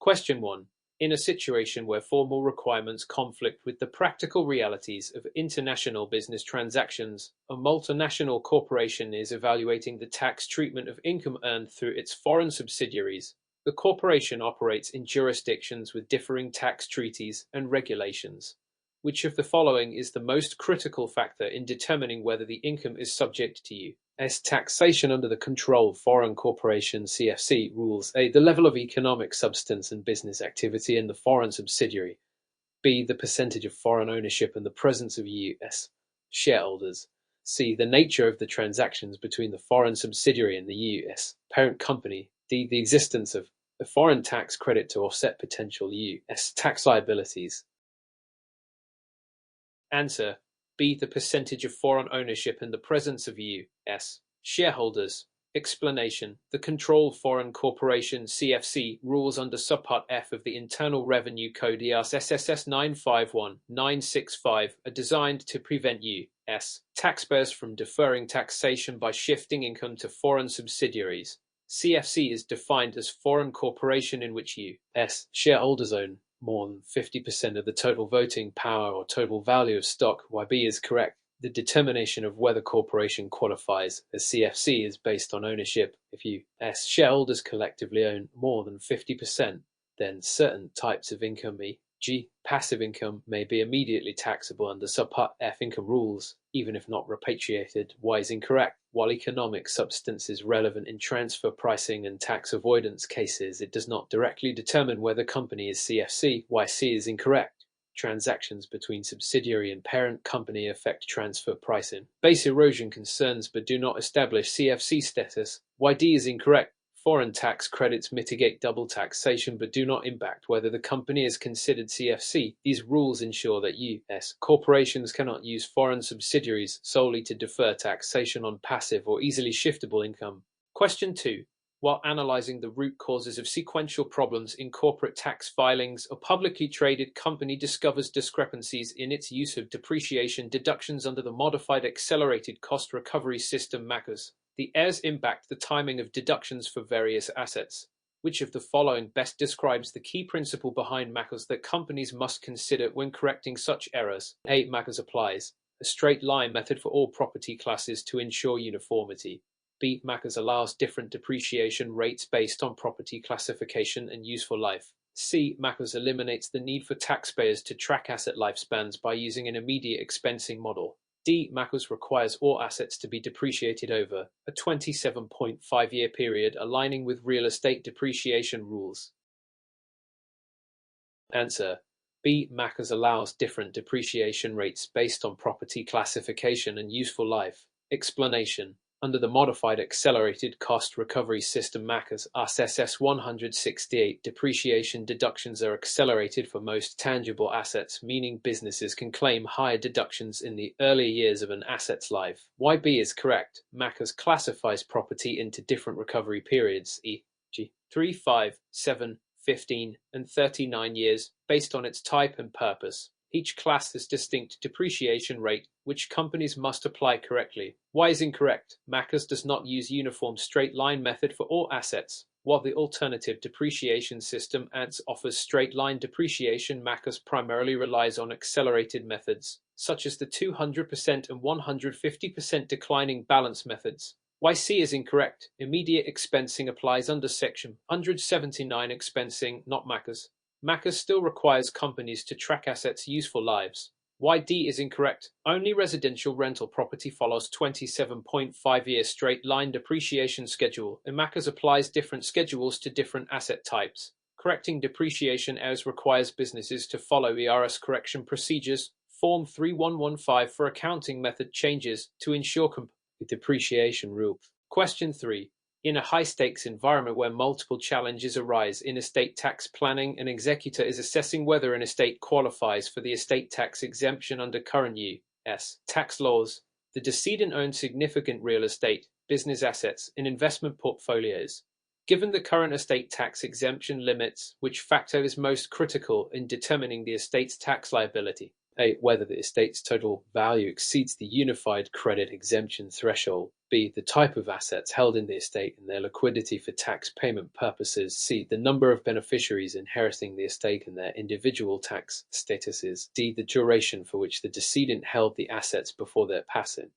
Question 1. In a situation where formal requirements conflict with the practical realities of international business transactions, a multinational corporation is evaluating the tax treatment of income earned through its foreign subsidiaries. The corporation operates in jurisdictions with differing tax treaties and regulations. Which of the following is the most critical factor in determining whether the income is subject to U.S. taxation under the Control Foreign Corporation (CFC) rules? A. The level of economic substance and business activity in the foreign subsidiary. B. The percentage of foreign ownership and the presence of U.S. shareholders. C. The nature of the transactions between the foreign subsidiary and the U.S. parent company. D. The existence of a foreign tax credit to offset potential U.S. tax liabilities. Answer: B. The percentage of foreign ownership and the presence of U.S. shareholders. Explanation: The Control Foreign Corporation (CFC) rules under Subpart F of the Internal Revenue Code (IRS) SSS 951-965 are designed to prevent U.S. taxpayers from deferring taxation by shifting income to foreign subsidiaries. CFC is defined as foreign corporation in which U.S. shareholders own more than 50% of the total voting power or total value of stock. YB is correct. The determination of whether corporation qualifies as CFC is based on ownership. If U.S. shareholders collectively own more than 50%, then certain types of income, e.g., passive income, may be immediately taxable under Subpart F income rules, even if not repatriated. Y is incorrect. While economic substance is relevant in transfer pricing and tax avoidance cases, it does not directly determine whether company is CFC. YC is incorrect. Transactions between subsidiary and parent company affect transfer pricing. Base erosion concerns but do not establish CFC status. YD is incorrect. Foreign tax credits mitigate double taxation but do not impact whether the company is considered CFC. These rules ensure that U.S. corporations cannot use foreign subsidiaries solely to defer taxation on passive or easily shiftable income. Question 2. While analyzing the root causes of sequential problems in corporate tax filings, a publicly traded company discovers discrepancies in its use of depreciation deductions under the Modified Accelerated Cost Recovery System (MACRS). The errors impact the timing of deductions for various assets. Which of the following best describes the key principle behind MACRS that companies must consider when correcting such errors? A. MACRS applies a straight line method for all property classes to ensure uniformity. B. MACRS allows different depreciation rates based on property classification and useful life. C. MACRS eliminates the need for taxpayers to track asset lifespans by using an immediate expensing model. D. MACRS requires all assets to be depreciated over a 27.5-year period, aligning with real estate depreciation rules. Answer: B. MACRS allows different depreciation rates based on property classification and useful life. Explanation: Under the Modified Accelerated Cost Recovery System (MACRS) SSS 168, depreciation deductions are accelerated for most tangible assets, meaning businesses can claim higher deductions in the earlier years of an asset's life. YB is correct. MACRS classifies property into different recovery periods, e.g., 3, 5, 7, 15, and 39 years, based on its type and purpose. Each class has distinct depreciation rate, which companies must apply correctly. Y is incorrect. MACRS does not use uniform straight line method for all assets. While the alternative depreciation system ANTS offers straight line depreciation, MACRS primarily relies on accelerated methods, such as the 200% and 150% declining balance methods. YC is incorrect. Immediate expensing applies under Section 179 expensing, not MACRS. MACRS still requires companies to track assets' useful lives. YD is incorrect. Only residential rental property follows 27.5-year straight-line depreciation schedule, and MACRS applies different schedules to different asset types. Correcting depreciation errors requires businesses to follow IRS correction procedures, Form 3115 for accounting method changes to ensure compliance with depreciation rules. Question 3. In a high-stakes environment where multiple challenges arise in estate tax planning, an executor is assessing whether an estate qualifies for the estate tax exemption under current U.S. tax laws. The decedent owns significant real estate, business assets, and investment portfolios. Given the current estate tax exemption limits, which factor is most critical in determining the estate's tax liability? A. Whether the estate's total value exceeds the unified credit exemption threshold. B. The type of assets held in the estate and their liquidity for tax payment purposes. C. The number of beneficiaries inheriting the estate and their individual tax statuses. D. The duration for which the decedent held the assets before their passing.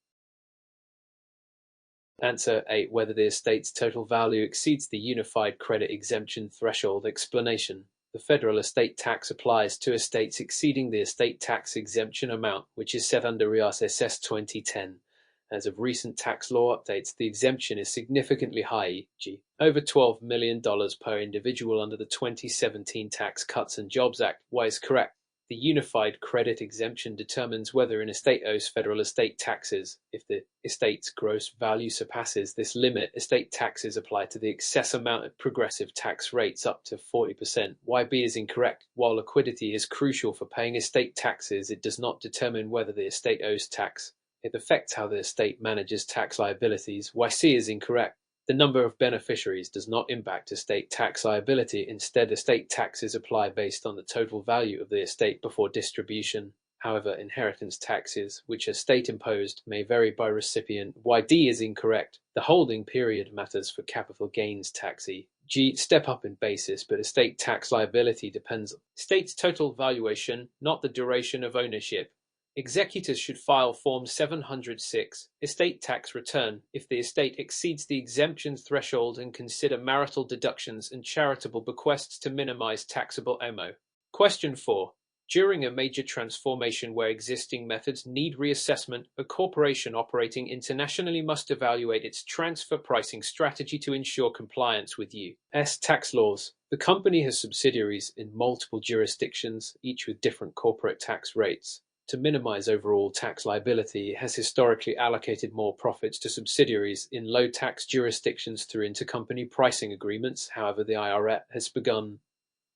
Answer A. Whether the estate's total value exceeds the unified credit exemption threshold. Explanation. The federal estate tax applies to estates exceeding the estate tax exemption amount, which is set under IRS SS 2010. As of recent tax law updates, the exemption is significantly high, e.g., over $12 million per individual under the 2017 Tax Cuts and Jobs Act. Y is correct. The unified credit exemption determines whether an estate owes federal estate taxes. If the estate's gross value surpasses this limit, estate taxes apply to the excess amount at progressive tax rates up to 40%. YB is incorrect. While liquidity is crucial for paying estate taxes, it does not determine whether the estate owes tax. It affects how the estate manages tax liabilities. YC is incorrect. The number of beneficiaries does not impact estate tax liability. Instead, estate taxes apply based on the total value of the estate before distribution. However, inheritance taxes, which are state-imposed, may vary by recipient. YD is incorrect. The holding period matters for capital gains tax. G. Step up in basis, but estate tax liability depends on estate's total valuation, not the duration of ownership. Executors should file Form 706, estate tax return, if the estate exceeds the exemption threshold and consider marital deductions and charitable bequests to minimize taxable MO. Question 4. During a major transformation where existing methods need reassessment, a corporation operating internationally must evaluate its transfer pricing strategy to ensure compliance with U.S. tax laws. The company has subsidiaries in multiple jurisdictions, each with different corporate tax rates. To minimize overall tax liability, it has historically allocated more profits to subsidiaries in low-tax jurisdictions through intercompany pricing agreements. However, the IRS has begun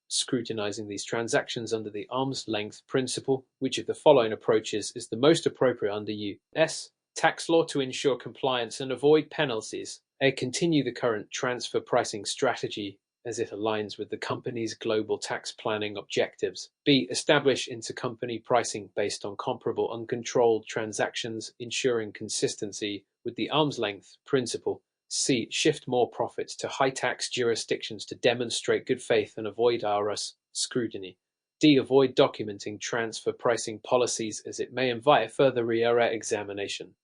scrutinizing these transactions under the arm's length principle. Which of the following approaches is the most appropriate under U.S. tax law to ensure compliance and avoid penalties? A. Continue the current transfer pricing strategy as it aligns with the company's global tax planning objectives. B. Establish intercompany pricing based on comparable uncontrolled transactions, ensuring consistency with the arm's length principle. C. Shift more profits to high-tax jurisdictions to demonstrate good faith and avoid IRS scrutiny. D. Avoid documenting transfer pricing policies as it may invite further IRS examination.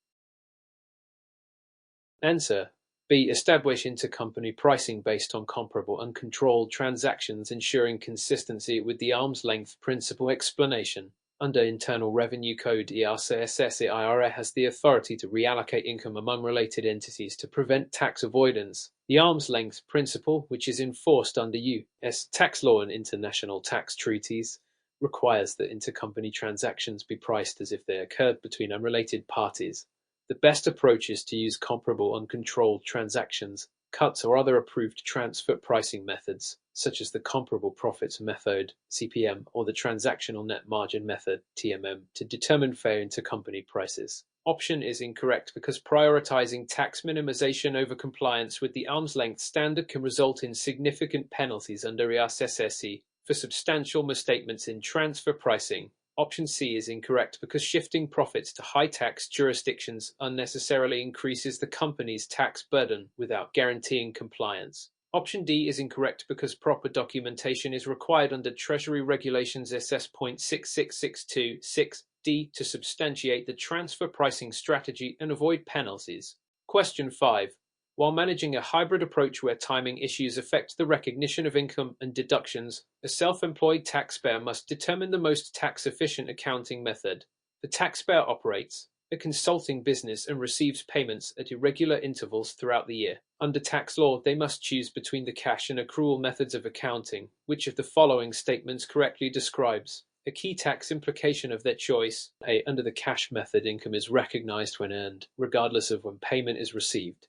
Answer. B. Establish intercompany pricing based on comparable uncontrolled transactions, ensuring consistency with the arm's length principle. Explanation. Under Internal Revenue Code (IRS), the IRS has the authority to reallocate income among related entities to prevent tax avoidance. The arm's length principle, which is enforced under U.S. tax law and international tax treaties, requires that intercompany transactions be priced as if they occurred between unrelated parties. The best approach is to use comparable uncontrolled transactions, cuts, or other approved transfer pricing methods, such as the comparable profits method (CPM) or the transactional net margin method (TMM), to determine fair intercompany prices. Option is incorrect because prioritizing tax minimization over compliance with the arm's length standard can result in significant penalties under IRS for substantial misstatements in transfer pricing. Option C is incorrect because shifting profits to high-tax jurisdictions unnecessarily increases the company's tax burden without guaranteeing compliance. Option D is incorrect because proper documentation is required under Treasury Regulations SS.6662(6)D to substantiate the transfer pricing strategy and avoid penalties. Question 5. While managing a hybrid approach where timing issues affect the recognition of income and deductions, a self-employed taxpayer must determine the most tax-efficient accounting method. The taxpayer operates a consulting business and receives payments at irregular intervals throughout the year. Under tax law, they must choose between the cash and accrual methods of accounting. Which of the following statements correctly describes a key tax implication of their choice? A. Under the cash method, income is recognized when earned, regardless of when payment is received.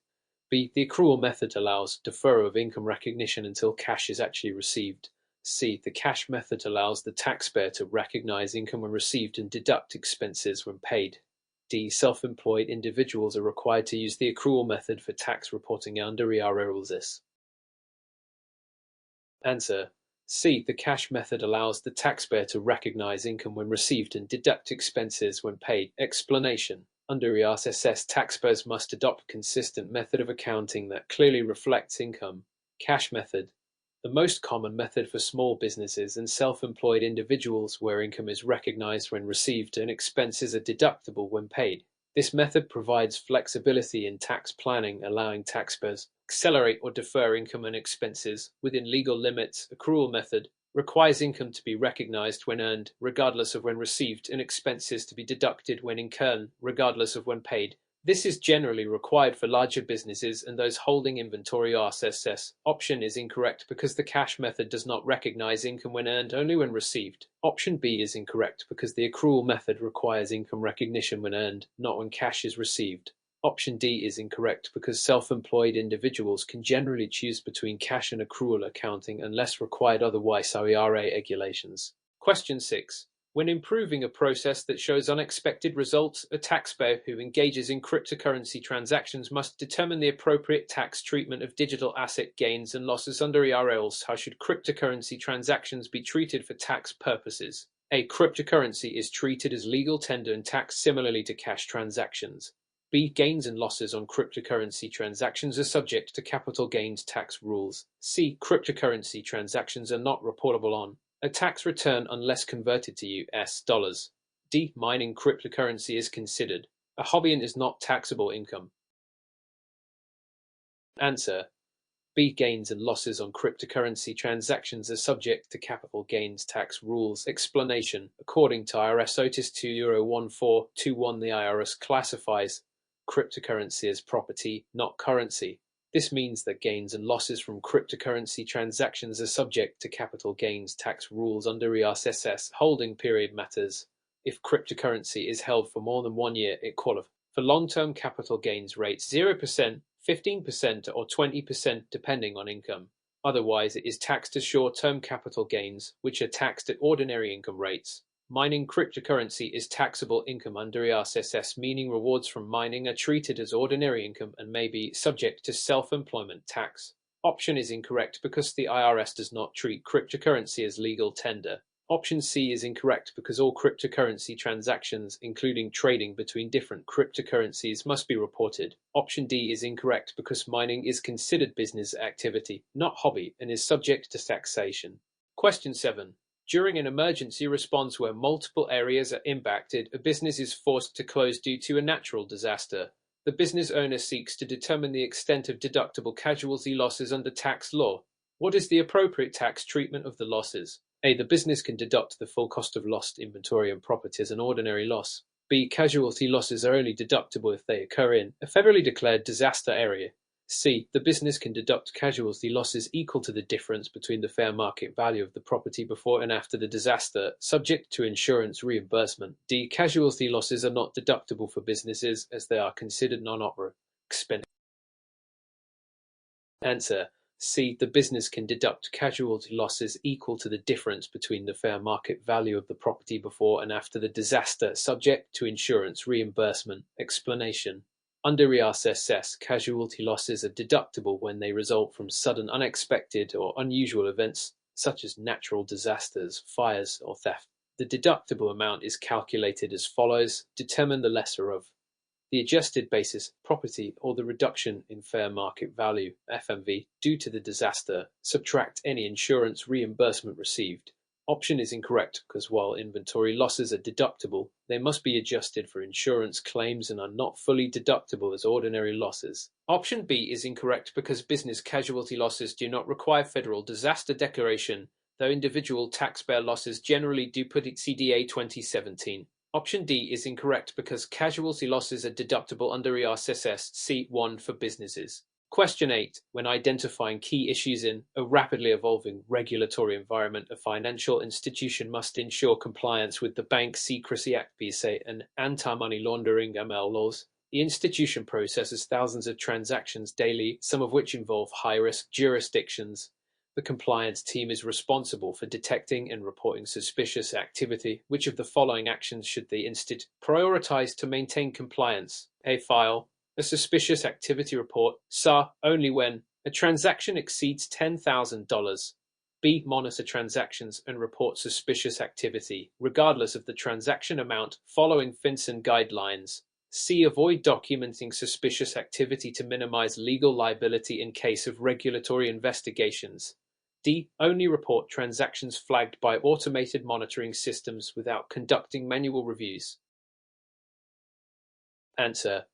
B. The accrual method allows deferral of income recognition until cash is actually received. C. The cash method allows the taxpayer to recognize income when received and deduct expenses when paid. D. Self-employed individuals are required to use the accrual method for tax reporting under IRS rules. Answer. C. The cash method allows the taxpayer to recognize income when received and deduct expenses when paid. Explanation. Under ERSS, taxpayers must adopt a consistent method of accounting that clearly reflects income. Cash method. The most common method for small businesses and self-employed individuals where income is recognized when received and expenses are deductible when paid. This method provides flexibility in tax planning, allowing taxpayers to accelerate or defer income and expenses within legal limits. Accrual method requires income to be recognized when earned, regardless of when received, and expenses to be deducted when incurred, regardless of when paid. This is generally required for larger businesses and those holding inventory. RSS option is incorrect because the cash method does not recognize income when earned, only when received. Option B is incorrect because the accrual method requires income recognition when earned, not when cash is received. Option D is incorrect because self-employed individuals can generally choose between cash and accrual accounting unless required otherwise. ERA regulations. Question 6. When improving a process that shows unexpected results, a taxpayer who engages in cryptocurrency transactions must determine the appropriate tax treatment of digital asset gains and losses under ERA rules. How should cryptocurrency transactions be treated for tax purposes? A. Cryptocurrency is treated as legal tender and taxed similarly to cash transactions. B. Gains and losses on cryptocurrency transactions are subject to capital gains tax rules. C. Cryptocurrency transactions are not reportable on a tax return unless converted to US dollars. D. Mining cryptocurrency is considered a hobby and is not taxable income. Answer. B. Gains and losses on cryptocurrency transactions are subject to capital gains tax rules. Explanation. According to IRS Otis 2-1421, the IRS classifies cryptocurrency as property, not currency. This means that gains and losses from cryptocurrency transactions are subject to capital gains tax rules under ERSS. Holding period matters. If cryptocurrency is held for more than 1 year, it qualifies for long-term capital gains rates 0%, 15%, or 20% depending on income. Otherwise, it is taxed as short-term capital gains, which are taxed at ordinary income rates. Mining cryptocurrency is taxable income under ERSS, meaning rewards from mining are treated as ordinary income and may be subject to self-employment tax. Option is incorrect because the IRS does not treat cryptocurrency as legal tender. Option C is incorrect because all cryptocurrency transactions, including trading between different cryptocurrencies, must be reported. Option D is incorrect because mining is considered business activity, not hobby, and is subject to taxation. Question 7. During an emergency response where multiple areas are impacted, a business is forced to close due to a natural disaster. The business owner seeks to determine the extent of deductible casualty losses under tax law. What is the appropriate tax treatment of the losses? A. The business can deduct the full cost of lost inventory and property as an ordinary loss. B. Casualty losses are only deductible if they occur in a federally declared disaster area. C. The business can deduct casualty losses equal to the difference between the fair market value of the property before and after the disaster, subject to insurance reimbursement. D. Casualty losses are not deductible for businesses as they are considered non-operating expenses. Answer. C. The business can deduct casualty losses equal to the difference between the fair market value of the property before and after the disaster, subject to insurance reimbursement. Explanation. Under ERSS, casualty losses are deductible when they result from sudden, unexpected, or unusual events such as natural disasters, fires, or theft. The deductible amount is calculated as follows. Determine the lesser of the adjusted basis property or the reduction in fair market value FMV due to the disaster. Subtract any insurance reimbursement received. Option is incorrect because while inventory losses are deductible, they must be adjusted for insurance claims and are not fully deductible as ordinary losses. Option B is incorrect because business casualty losses do not require federal disaster declaration, though individual taxpayer losses generally do. Put it CDA 2017. Option D is incorrect because casualty losses are deductible under ERSS C1 for businesses. Question 8. When identifying key issues in a rapidly evolving regulatory environment, a financial institution must ensure compliance with the Bank Secrecy Act (BSA) and anti-money laundering (AML) laws. The institution processes thousands of transactions daily, some of which involve high-risk jurisdictions. The compliance team is responsible for detecting and reporting suspicious activity. Which of the following actions should the institute prioritize to maintain compliance? A. File a suspicious activity report, SAR, only when a transaction exceeds $10,000. B. Monitor transactions and report suspicious activity, regardless of the transaction amount, following FinCEN guidelines. C. Avoid documenting suspicious activity to minimize legal liability in case of regulatory investigations. D. Only report transactions flagged by automated monitoring systems without conducting manual reviews. Answer: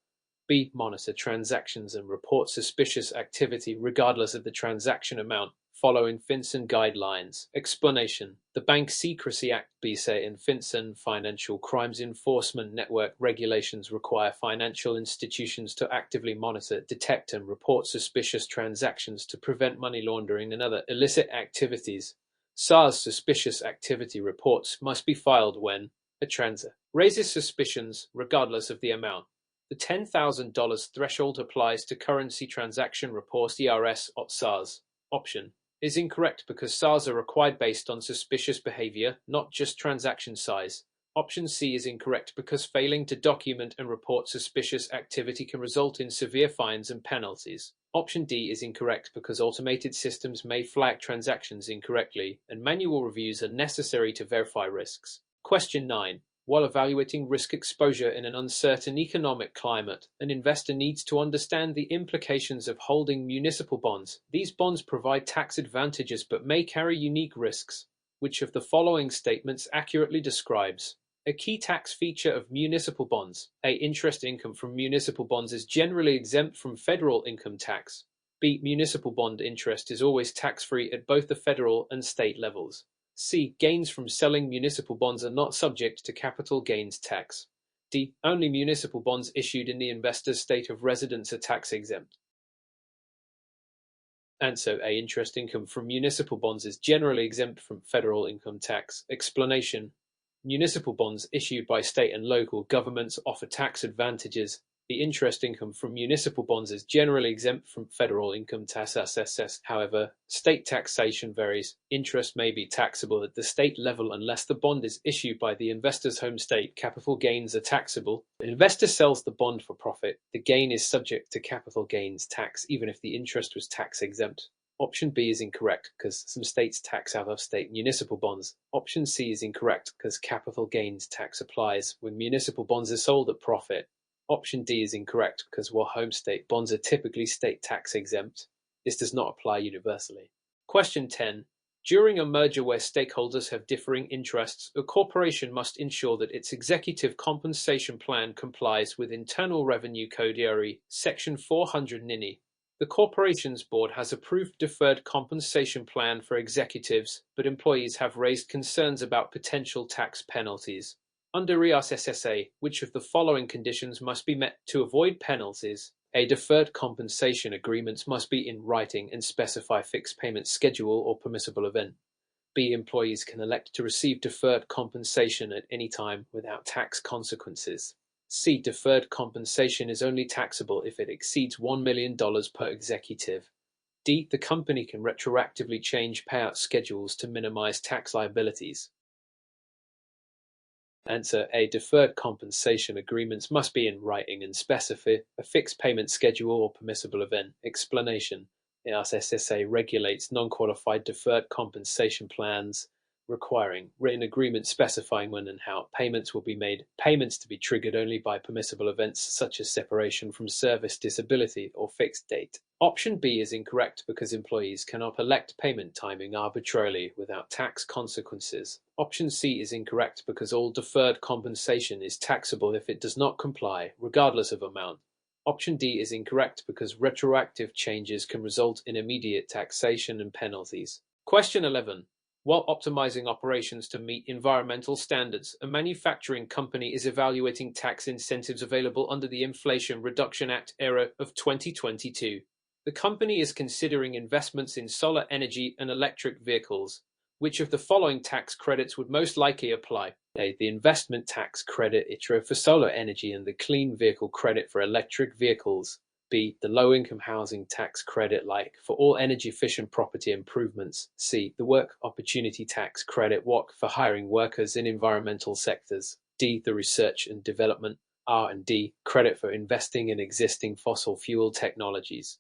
B. Monitor transactions and report suspicious activity regardless of the transaction amount, following FinCEN guidelines. Explanation: the Bank Secrecy Act (BSA) and FinCEN Financial Crimes Enforcement Network regulations require financial institutions to actively monitor, detect, and report suspicious transactions to prevent money laundering and other illicit activities. SARS suspicious activity reports must be filed when a transaction raises suspicions, regardless of the amount. The $10,000 threshold applies to currency transaction reports ERS or SARS. Option is incorrect because SARS are required based on suspicious behavior, not just transaction size. Option C is incorrect because failing to document and report suspicious activity can result in severe fines and penalties. Option D is incorrect because automated systems may flag transactions incorrectly, and manual reviews are necessary to verify risks. Question 9. While evaluating risk exposure in an uncertain economic climate, an investor needs to understand the implications of holding municipal bonds. These bonds provide tax advantages but may carry unique risks. Which of the following statements accurately describes a key tax feature of municipal bonds? A. Interest income from municipal bonds is generally exempt from federal income tax. B. Municipal bond interest is always tax-free at both the federal and state levels. C. Gains from selling municipal bonds are not subject to capital gains tax. D. Only municipal bonds issued in the investor's state of residence are tax exempt. Answer: A. Interest income from municipal bonds is generally exempt from federal income tax. Explanation: municipal bonds issued by state and local governments offer tax advantages. The interest income from municipal bonds is generally exempt from federal income tax. However, state taxation varies. Interest may be taxable at the state level unless the bond is issued by the investor's home state. Capital gains are taxable. The investor sells the bond for profit. The gain is subject to capital gains tax even if the interest was tax exempt. Option B is incorrect because some states tax out-of-state municipal bonds. Option C is incorrect because capital gains tax applies when municipal bonds are sold at profit. Option D is incorrect because while home state bonds are typically state tax exempt, this does not apply universally. Question 10. During a merger where stakeholders have differing interests, a corporation must ensure that its executive compensation plan complies with Internal Revenue Code (IRE) Section 400 NINI. The corporation's board has approved deferred compensation plan for executives, but employees have raised concerns about potential tax penalties. Under IAS SSA, which of the following conditions must be met to avoid penalties? A. Deferred compensation agreements must be in writing and specify fixed payment schedule or permissible event. B. Employees can elect to receive deferred compensation at any time without tax consequences. C. Deferred compensation is only taxable if it exceeds $1 million per executive. D. The company can retroactively change payout schedules to minimize tax liabilities. Answer: A. Deferred compensation agreements must be in writing and specify a fixed payment schedule or permissible event. Explanation: IAS SSA regulates non-qualified deferred compensation plans, requiring written agreements specifying when and how payments will be made. Payments to be triggered only by permissible events such as separation from service, disability, or fixed date. Option B is incorrect because employees cannot elect payment timing arbitrarily without tax consequences. Option C is incorrect because all deferred compensation is taxable if it does not comply, regardless of amount. Option D is incorrect because retroactive changes can result in immediate taxation and penalties. Question 11. While optimizing operations to meet environmental standards, a manufacturing company is evaluating tax incentives available under the Inflation Reduction Act era of 2022. The company is considering investments in solar energy and electric vehicles. Which of the following tax credits would most likely apply? A. The investment tax credit (ITRA) for solar energy and the clean vehicle credit for electric vehicles. B. The low-income housing tax credit (LIHC) for all energy-efficient property improvements. C. The work opportunity tax credit (WOC) for hiring workers in environmental sectors. D. The research and development (R&D) credit for investing in existing fossil fuel technologies.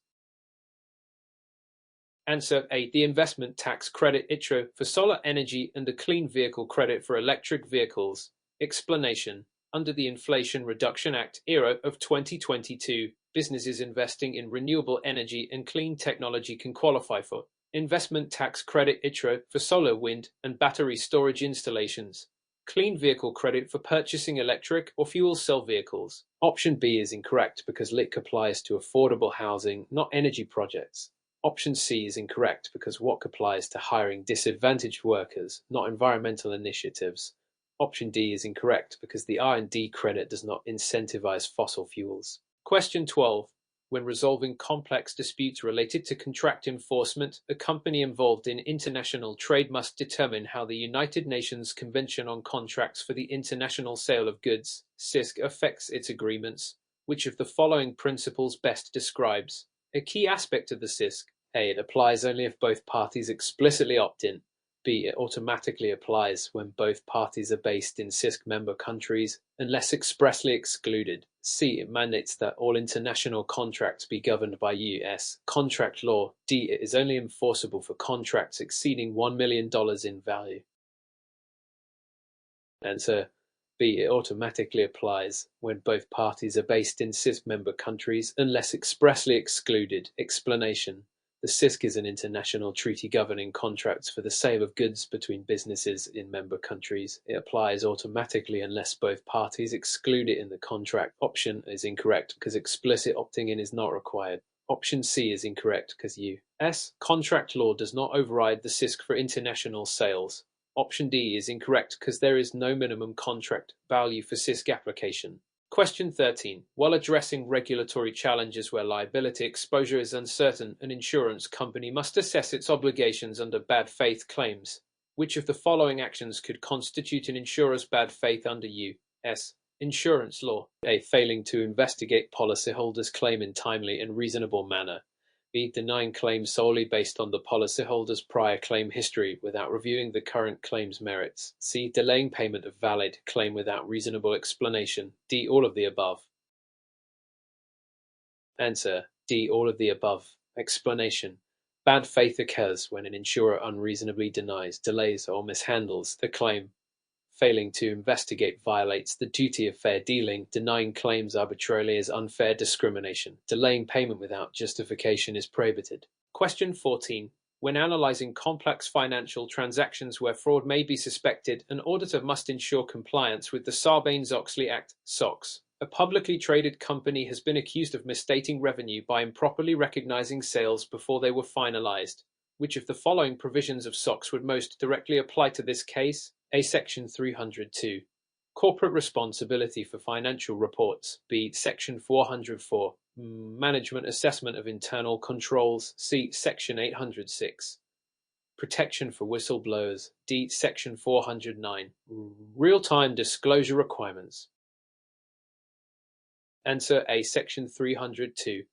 Answer A. The investment tax credit ITRO for solar energy and the clean vehicle credit for electric vehicles. Explanation. Under the Inflation Reduction Act era of 2022, businesses investing in renewable energy and clean technology can qualify for investment tax credit ITRO for solar, wind, and battery storage installations. Clean vehicle credit for purchasing electric or fuel cell vehicles. Option B is incorrect because LIC applies to affordable housing, not energy projects. Option C is incorrect because WOC applies to hiring disadvantaged workers, not environmental initiatives. Option D is incorrect because the R&D credit does not incentivize fossil fuels. Question 12. When resolving complex disputes related to contract enforcement, a company involved in international trade must determine how the United Nations Convention on Contracts for the International Sale of Goods, CISC, affects its agreements. Which of the following principles best describes a key aspect of the CISC? A. It applies only if both parties explicitly opt in. B. It automatically applies when both parties are based in CISC member countries, unless expressly excluded. C. It mandates that all international contracts be governed by U.S. contract law. D. It is only enforceable for contracts exceeding $1 million in value. Answer B. It automatically applies when both parties are based in CISC member countries, unless expressly excluded. Explanation. The CISC is an international treaty governing contracts for the sale of goods between businesses in member countries. It applies automatically unless both parties exclude it in the contract. Option is incorrect because explicit opting in is not required. Option C is incorrect because U.S. contract law does not override the CISC for international sales. Option D is incorrect because there is no minimum contract value for CISC application. Question 13. While addressing regulatory challenges where liability exposure is uncertain, an insurance company must assess its obligations under bad faith claims. Which of the following actions could constitute an insurer's bad faith under U.S. insurance law? A. Failing to investigate policyholder's claim in timely and reasonable manner. B. Denying claims solely based on the policyholder's prior claim history without reviewing the current claim's merits. C. Delaying payment of valid claim without reasonable explanation. D. All of the above. Answer. D. All of the above. Explanation. Bad faith occurs when an insurer unreasonably denies, delays, or mishandles the claim. Failing to investigate violates the duty of fair dealing. Denying claims arbitrarily is unfair discrimination. Delaying payment without justification is prohibited. Question 14. When analyzing complex financial transactions where fraud may be suspected, an auditor must ensure compliance with the Sarbanes-Oxley Act, SOX. A publicly traded company has been accused of misstating revenue by improperly recognizing sales before they were finalized. Which of the following provisions of SOX would most directly apply to this case? A. Section 302. Corporate responsibility for financial reports. B. Section 404. Management assessment of internal controls. C. Section 806. Protection for whistleblowers. D. Section 409. Real-time disclosure requirements. Answer A. Section 302.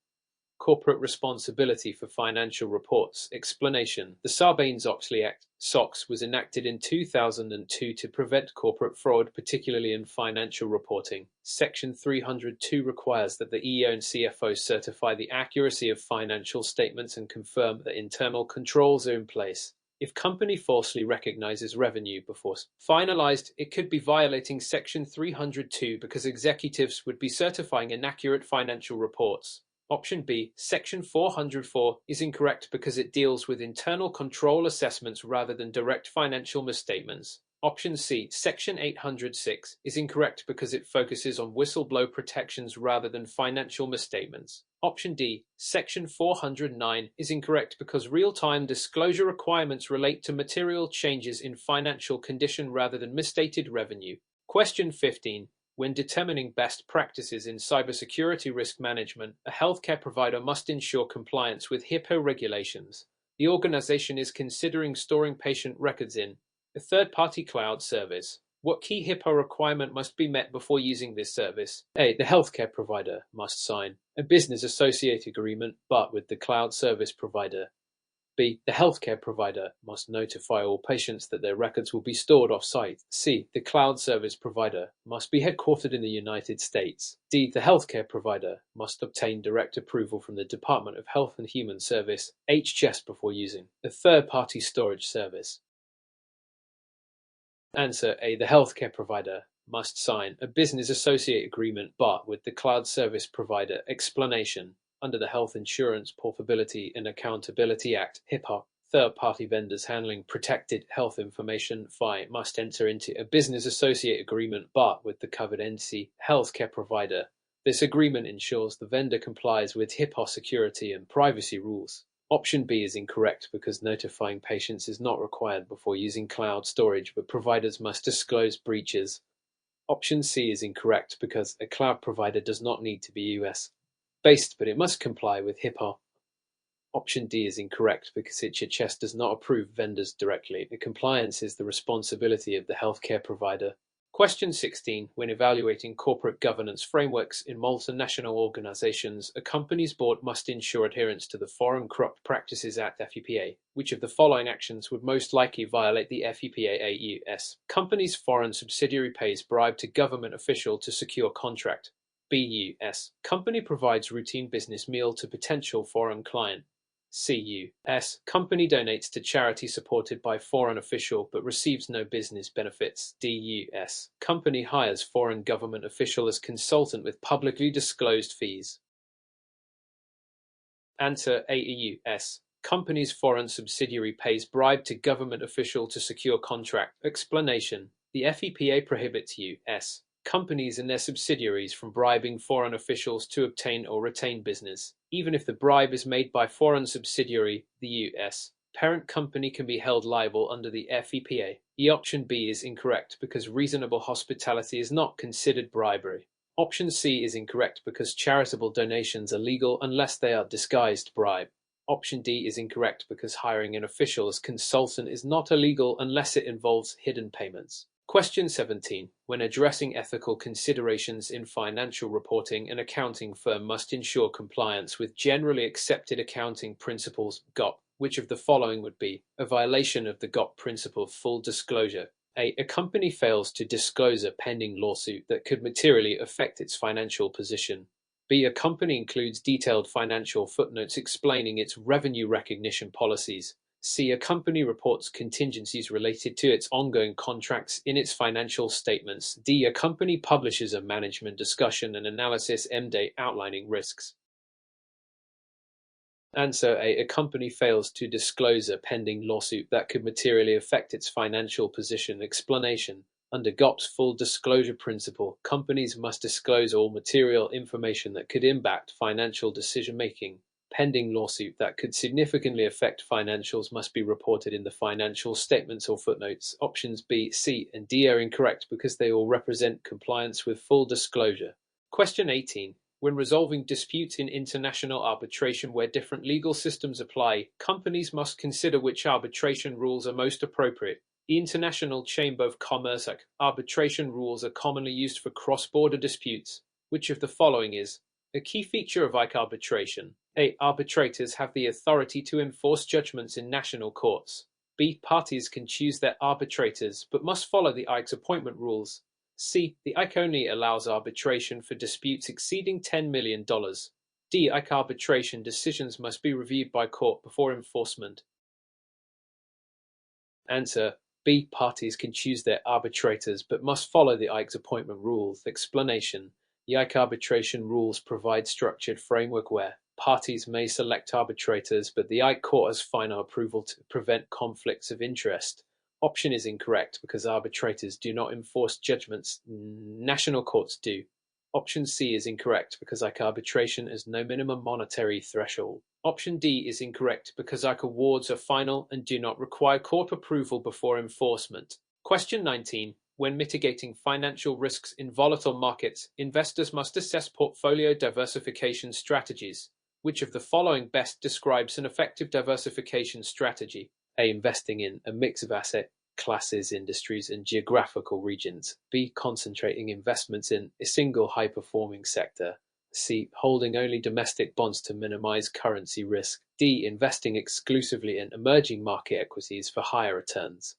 Corporate responsibility for financial reports. Explanation. The Sarbanes-Oxley Act, SOX, was enacted in 2002 to prevent corporate fraud, particularly in financial reporting. Section 302 requires that the EO and CFO certify the accuracy of financial statements and confirm that internal controls are in place. If company falsely recognizes revenue before finalized, it could be violating Section 302 because executives would be certifying inaccurate financial reports. Option B, Section 404, is incorrect because it deals with internal control assessments rather than direct financial misstatements. Option C, Section 806, is incorrect because it focuses on whistleblower protections rather than financial misstatements. Option D, Section 409, is incorrect because real-time disclosure requirements relate to material changes in financial condition rather than misstated revenue. Question 15. When determining best practices in cybersecurity risk management, a healthcare provider must ensure compliance with HIPAA regulations. The organization is considering storing patient records in a third-party cloud service. What key HIPAA requirement must be met before using this service? A. The healthcare provider must sign a business associate agreement, but with the cloud service provider. B. The healthcare provider must notify all patients that their records will be stored off-site. C. The cloud service provider must be headquartered in the United States. D. The healthcare provider must obtain direct approval from the Department of Health and Human Service (HCHS) before using a third-party storage service. Answer A. The healthcare provider must sign a business associate agreement but with the cloud service provider. Explanation. Under the Health Insurance Portability and Accountability Act (HIPAA), third-party vendors handling protected health information (FI) must enter into a business associate agreement but with the covered entity healthcare provider. This agreement ensures the vendor complies with HIPAA security and privacy rules. Option B is incorrect because notifying patients is not required before using cloud storage, but providers must disclose breaches. Option C is incorrect because a cloud provider does not need to be US-based, but it must comply with HIPAA. Option D is incorrect because HHS does not approve vendors directly. The compliance is the responsibility of the healthcare provider. Question 16. When evaluating corporate governance frameworks in multinational organizations, a company's board must ensure adherence to the Foreign Corrupt Practices Act (FCPA). Which of the following actions would most likely violate the FCPA? A. Company's foreign subsidiary pays bribe to government official to secure contract. B. Company provides routine business meal to potential foreign client. C. Company donates to charity supported by foreign official but receives no business benefits. D. Company hires foreign government official as consultant with publicly disclosed fees. Answer A. Company's foreign subsidiary pays bribe to government official to secure contract. Explanation. The FCPA prohibits U.S. companies and their subsidiaries from bribing foreign officials to obtain or retain business. Even if the bribe is made by foreign subsidiary, the U.S. parent company can be held liable under the FCPA. Option B is incorrect because reasonable hospitality is not considered bribery. Option C is incorrect because charitable donations are legal unless they are disguised bribe. Option D is incorrect because hiring an official as consultant is not illegal unless it involves hidden payments. Question 17. When addressing ethical considerations in financial reporting, an accounting firm must ensure compliance with generally accepted accounting principles (GAAP). Which of the following would be a violation of the GAAP principle of full disclosure? A company fails to disclose a pending lawsuit that could materially affect its financial position. B. A company includes detailed financial footnotes explaining its revenue recognition policies. C. A company reports contingencies related to its ongoing contracts in its financial statements. D. A company publishes a management discussion and analysis (MD) outlining risks. Answer A. A company fails to disclose a pending lawsuit that could materially affect its financial position. Explanation. Under GAAP's full disclosure principle, companies must disclose all material information that could impact financial decision-making. Pending lawsuit that could significantly affect financials must be reported in the financial statements or footnotes. Options B, C, and D are incorrect because they all represent compliance with full disclosure. Question 18. When resolving disputes in international arbitration where different legal systems apply, companies must consider which arbitration rules are most appropriate. The International Chamber of Commerce arbitration rules are commonly used for cross-border disputes. Which of the following is a key feature of ICE arbitration? A. Arbitrators have the authority to enforce judgments in national courts. B. Parties can choose their arbitrators but must follow the ICE appointment rules. C. The ICE only allows arbitration for disputes exceeding $10 million. D. ICE arbitration decisions must be reviewed by court before enforcement. Answer B. Parties can choose their arbitrators but must follow the ICE appointment rules. Explanation. The ICE arbitration rules provide structured framework where parties may select arbitrators, but the ICE court has final approval to prevent conflicts of interest. Option is incorrect because arbitrators do not enforce judgments. National courts do. Option C is incorrect because ICE arbitration has no minimum monetary threshold. Option D is incorrect because ICE awards are final and do not require court approval before enforcement. Question 19. When mitigating financial risks in volatile markets, investors must assess portfolio diversification strategies. Which of the following best describes an effective diversification strategy? A. Investing in a mix of asset classes, industries, and geographical regions. B. Concentrating investments in a single high-performing sector. C. Holding only domestic bonds to minimize currency risk. D. Investing exclusively in emerging market equities for higher returns.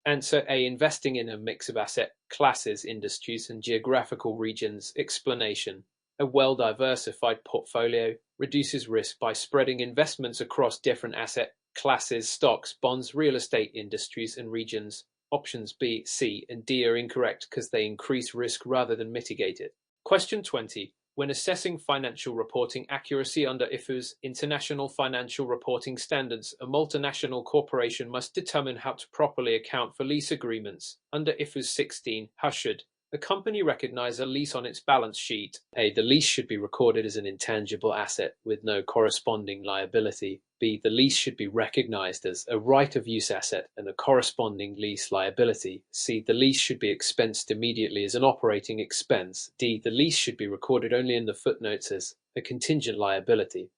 Answer A. Investing in a mix of asset classes, industries, and geographical regions. Explanation. A well-diversified portfolio reduces risk by spreading investments across different asset classes, stocks, bonds, real estate, industries, and regions. Options B, C, and D are incorrect because they increase risk rather than mitigate it. Question 20. When assessing financial reporting accuracy under IFRS International Financial Reporting Standards, a multinational corporation must determine how to properly account for lease agreements. Under IFRS 16, how should a company recognize a lease on its balance sheet? A. The lease should be recorded as an intangible asset with no corresponding liability. B. The lease should be recognized as a right-of-use asset and a corresponding lease liability. C. The lease should be expensed immediately as an operating expense. D. The lease should be recorded only in the footnotes as a contingent liability.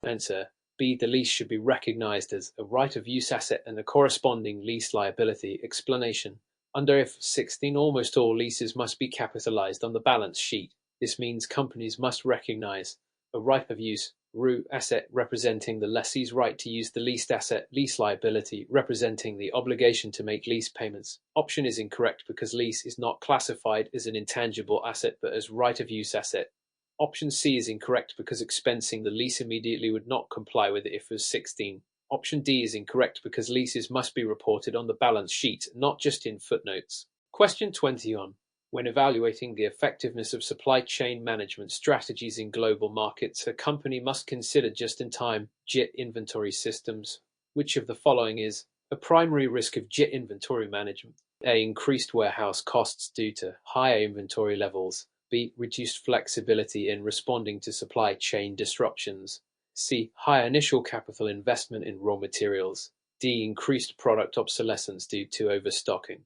Answer. B. The lease should be recognized as a right-of-use asset and a corresponding lease liability. Explanation. Under IFRS 16, almost all leases must be capitalized on the balance sheet. This means companies must recognize a right-of-use ROU asset representing the lessee's right to use the leased asset, lease liability representing the obligation to make lease payments. Option is incorrect because lease is not classified as an intangible asset but as right-of-use asset. Option C is incorrect because expensing the lease immediately would not comply with IFRS 16. Option D is incorrect because leases must be reported on the balance sheet, not just in footnotes. Question 21. When evaluating the effectiveness of supply chain management strategies in global markets, a company must consider just-in-time JIT inventory systems. Which of the following is a primary risk of JIT inventory management? A. Increased warehouse costs due to higher inventory levels. B. Reduced flexibility in responding to supply chain disruptions. C. Higher initial capital investment in raw materials. D. Increased product obsolescence due to overstocking.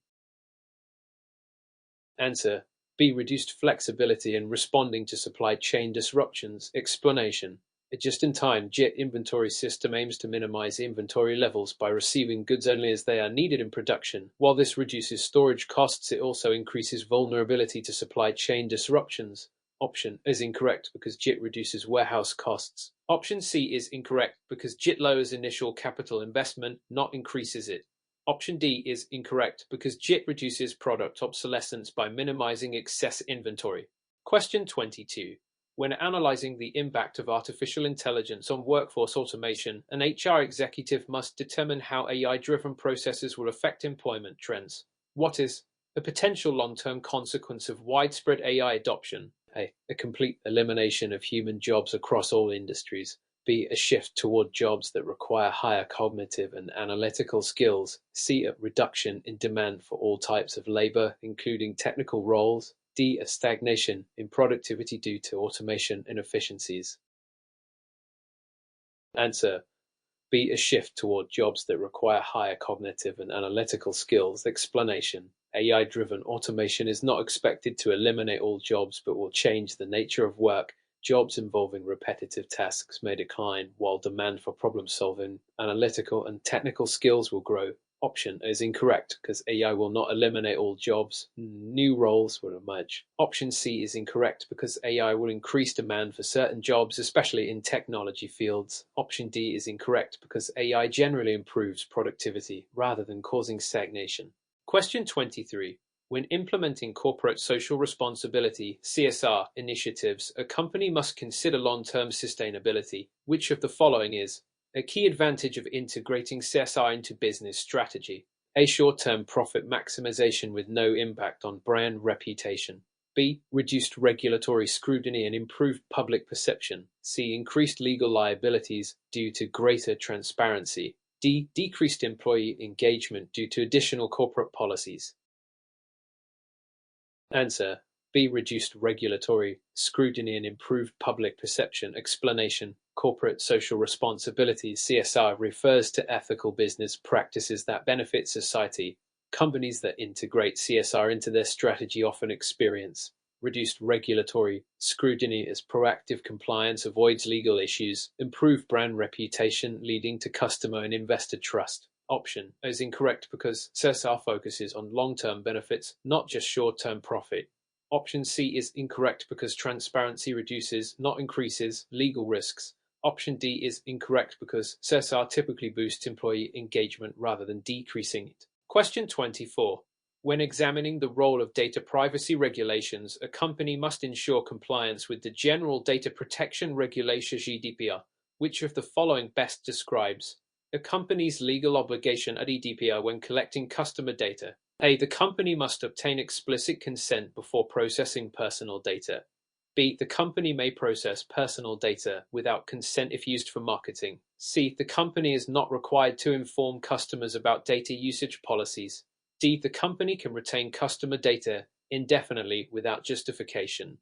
Answer. B. Reduced flexibility in responding to supply chain disruptions. Explanation. A just-in-time JIT inventory system aims to minimize inventory levels by receiving goods only as they are needed in production. While this reduces storage costs, it also increases vulnerability to supply chain disruptions. Option is incorrect because JIT reduces warehouse costs. Option C is incorrect because JIT lowers initial capital investment, not increases it. Option D is incorrect because JIT reduces product obsolescence by minimizing excess inventory. Question 22. When analyzing the impact of artificial intelligence on workforce automation, an HR executive must determine how AI-driven processes will affect employment trends. What is a potential long-term consequence of widespread AI adoption? A. A complete elimination of human jobs across all industries. B. A shift toward jobs that require higher cognitive and analytical skills. C. A reduction in demand for all types of labor, including technical roles. D. A stagnation in productivity due to automation inefficiencies. Answer. B. A shift toward jobs that require higher cognitive and analytical skills. Explanation. AI-driven automation is not expected to eliminate all jobs but will change the nature of work. Jobs involving repetitive tasks may decline, while demand for problem-solving, analytical, and technical skills will grow. Option is incorrect because AI will not eliminate all jobs. New roles will emerge. Option C is incorrect because AI will increase demand for certain jobs, especially in technology fields. Option D is incorrect because AI generally improves productivity rather than causing stagnation. Question 23. When implementing corporate social responsibility (CSR) initiatives, a company must consider long-term sustainability. Which of the following is a key advantage of integrating CSR into business strategy? A. Short-term profit maximization with no impact on brand reputation. B. Reduced regulatory scrutiny and improved public perception. C. Increased legal liabilities due to greater transparency. D. Decreased employee engagement due to additional corporate policies. Answer. B. Reduced regulatory scrutiny and improved public perception. Explanation. Corporate social responsibility (CSR) refers to ethical business practices that benefit society. Companies that integrate CSR into their strategy often experience reduced regulatory scrutiny as proactive compliance avoids legal issues, improved brand reputation leading to customer and investor trust. Option is incorrect because CSR focuses on long-term benefits, not just short-term profit. Option C is incorrect because transparency reduces, not increases, legal risks. Option D is incorrect because CSR typically boosts employee engagement rather than decreasing it. Question 24. When examining the role of data privacy regulations, a company must ensure compliance with the General Data Protection Regulation (GDPR). Which of the following best describes a company's legal obligation at GDPR when collecting customer data? A. The company must obtain explicit consent before processing personal data. B. The company may process personal data without consent if used for marketing. C. The company is not required to inform customers about data usage policies. D. The company can retain customer data indefinitely without justification.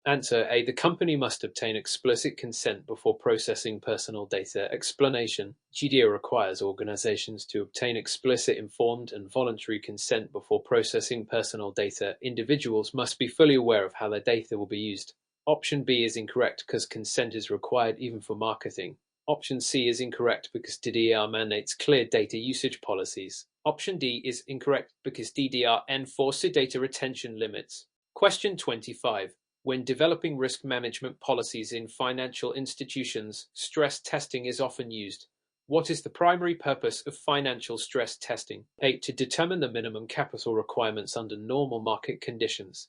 Answer A. The company must obtain explicit consent before processing personal data. Explanation: GDPR requires organizations to obtain explicit, informed, and voluntary consent before processing personal data. Individuals must be fully aware of how their data will be used. Option B is incorrect because consent is required even for marketing. Option C is incorrect because DDR mandates clear data usage policies. Option D is incorrect because DDR enforces data retention limits. Question 25. When developing risk management policies in financial institutions, stress testing is often used. What is the primary purpose of financial stress testing? A. To determine the minimum capital requirements under normal market conditions.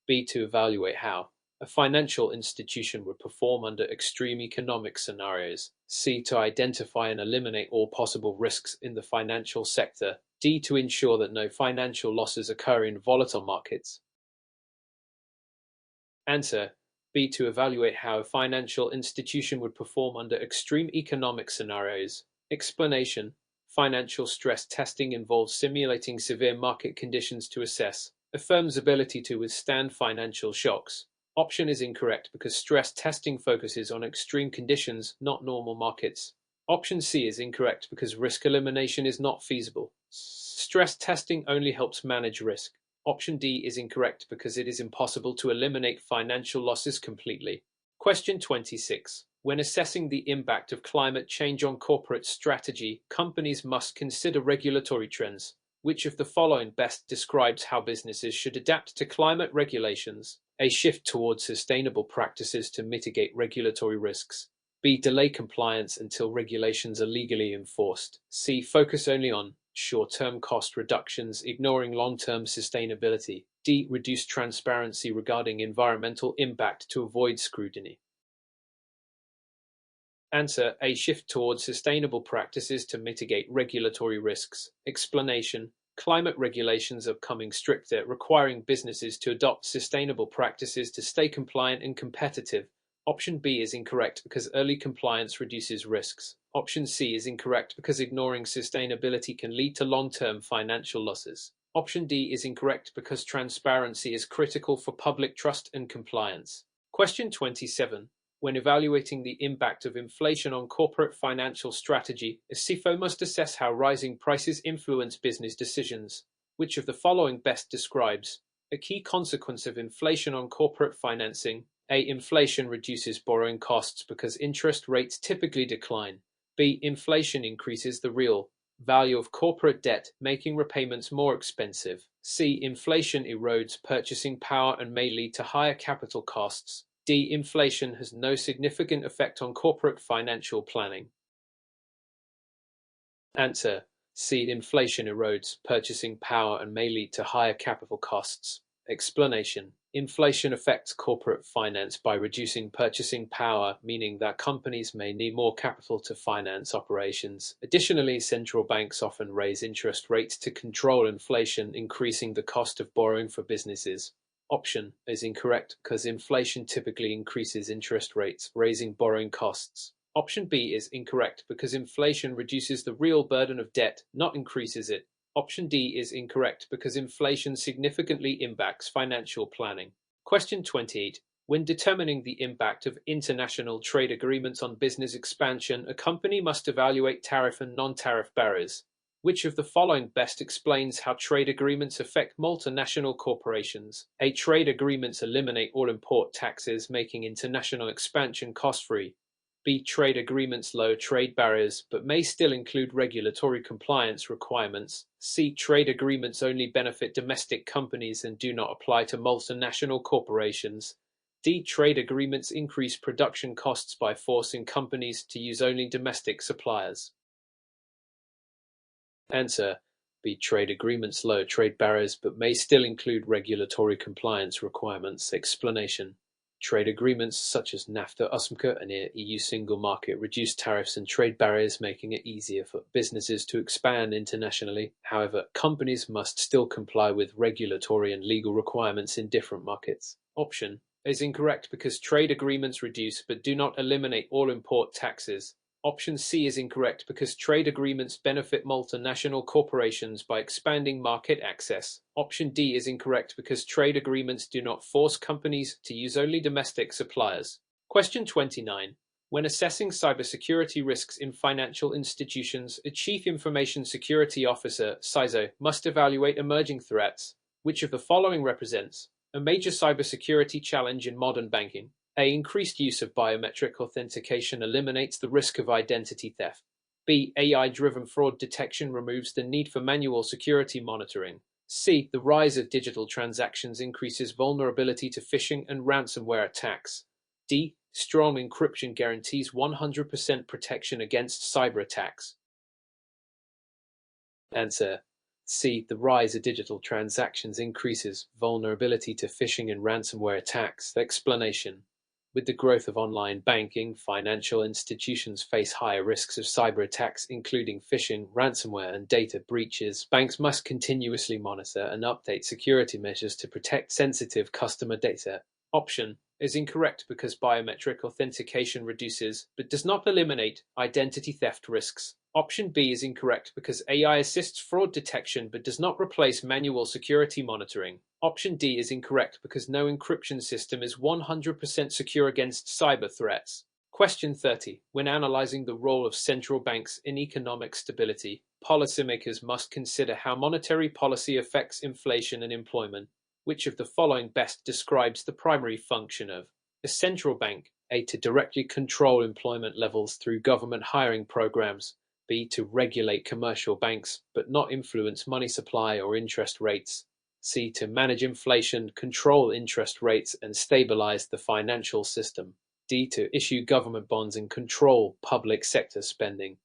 B. To evaluate how a financial institution would perform under extreme economic scenarios. C. To identify and eliminate all possible risks in the financial sector. D. To ensure that no financial losses occur in volatile markets. Answer: B. To evaluate how a financial institution would perform under extreme economic scenarios. Explanation: financial stress testing involves simulating severe market conditions to assess a firm's ability to withstand financial shocks. Option is incorrect because stress testing focuses on extreme conditions, not normal markets. Option C is incorrect because risk elimination is not feasible. Stress testing only helps manage risk. Option D is incorrect because it is impossible to eliminate financial losses completely. Question 26. When assessing the impact of climate change on corporate strategy, companies must consider regulatory trends. Which of the following best describes how businesses should adapt to climate regulations? A. Shift towards sustainable practices to mitigate regulatory risks. B. Delay compliance until regulations are legally enforced. C. Focus only on short-term cost reductions, ignoring long-term sustainability. D. Reduce transparency regarding environmental impact to avoid scrutiny. Answer A. Shift towards sustainable practices to mitigate regulatory risks. Explanation: climate regulations are becoming stricter, requiring businesses to adopt sustainable practices to stay compliant and competitive. Option B is incorrect because early compliance reduces risks. Option C is incorrect because ignoring sustainability can lead to long-term financial losses. Option D is incorrect because transparency is critical for public trust and compliance. Question 27. When evaluating the impact of inflation on corporate financial strategy, a CFO must assess how rising prices influence business decisions. Which of the following best describes a key consequence of inflation on corporate financing? A. Inflation reduces borrowing costs because interest rates typically decline. B. Inflation increases the real value of corporate debt, making repayments more expensive. C. Inflation erodes purchasing power and may lead to higher capital costs. D. Inflation has no significant effect on corporate financial planning. Answer: C. Inflation erodes purchasing power and may lead to higher capital costs. Explanation: inflation affects corporate finance by reducing purchasing power, meaning that companies may need more capital to finance operations. Additionally, central banks often raise interest rates to control inflation, increasing the cost of borrowing for businesses. Option is incorrect because inflation typically increases interest rates, raising borrowing costs. Option B is incorrect because inflation reduces the real burden of debt, not increases it. Option D is incorrect because inflation significantly impacts financial planning. Question 28. When determining the impact of international trade agreements on business expansion, a company must evaluate tariff and non-tariff barriers. Which of the following best explains how trade agreements affect multinational corporations? A. Trade agreements eliminate all import taxes, making international expansion cost-free. B. Trade agreements lower trade barriers but may still include regulatory compliance requirements. C. Trade agreements only benefit domestic companies and do not apply to multinational corporations. D. Trade agreements increase production costs by forcing companies to use only domestic suppliers. Answer: B. Trade agreements lower trade barriers but may still include regulatory compliance requirements. Explanation: Trade agreements such as NAFTA, USMCA, and EU single market reduce tariffs and trade barriers, making it easier for businesses to expand internationally. However, companies must still comply with regulatory and legal requirements in different markets. Option is incorrect because trade agreements reduce but do not eliminate all import taxes. Option C is incorrect because trade agreements benefit multinational corporations by expanding market access. Option D is incorrect because trade agreements do not force companies to use only domestic suppliers. Question 29. When assessing cybersecurity risks in financial institutions, a Chief Information Security Officer (CISO) must evaluate emerging threats. Which of the following represents a major cybersecurity challenge in modern banking? A. Increased use of biometric authentication eliminates the risk of identity theft. B. AI-driven fraud detection removes the need for manual security monitoring. C. The rise of digital transactions increases vulnerability to phishing and ransomware attacks. D. Strong encryption guarantees 100% protection against cyber attacks. Answer: C. The rise of digital transactions increases vulnerability to phishing and ransomware attacks. Explanation: With the growth of online banking, financial institutions face higher risks of cyber attacks, including phishing, ransomware, and data breaches. Banks must continuously monitor and update security measures to protect sensitive customer data. Option is incorrect because biometric authentication reduces, but does not eliminate, identity theft risks. Option B is incorrect because AI assists fraud detection but does not replace manual security monitoring. Option D is incorrect because no encryption system is 100% secure against cyber threats. Question 30. When analyzing the role of central banks in economic stability, policymakers must consider how monetary policy affects inflation and employment. Which of the following best describes the primary function of a central bank? A. To directly control employment levels through government hiring programs. B. To regulate commercial banks, but not influence money supply or interest rates. C. To manage inflation, control interest rates, and stabilize the financial system. D. To issue government bonds and control public sector spending.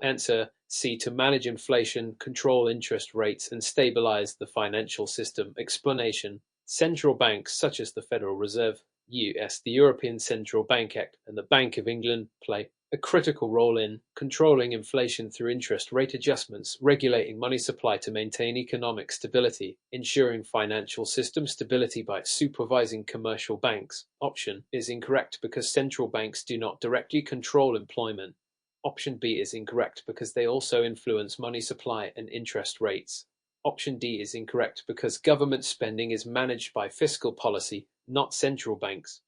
Answer: C. To manage inflation, control interest rates, and stabilize the financial system. Explanation: Central banks such as the Federal Reserve, US, the European Central Bank Act, and the Bank of England play a critical role in controlling inflation through interest rate adjustments, regulating money supply to maintain economic stability, ensuring financial system stability by supervising commercial banks. Option is incorrect because central banks do not directly control employment. Option B is incorrect because they also influence money supply and interest rates. Option D is incorrect because government spending is managed by fiscal policy, not central banks.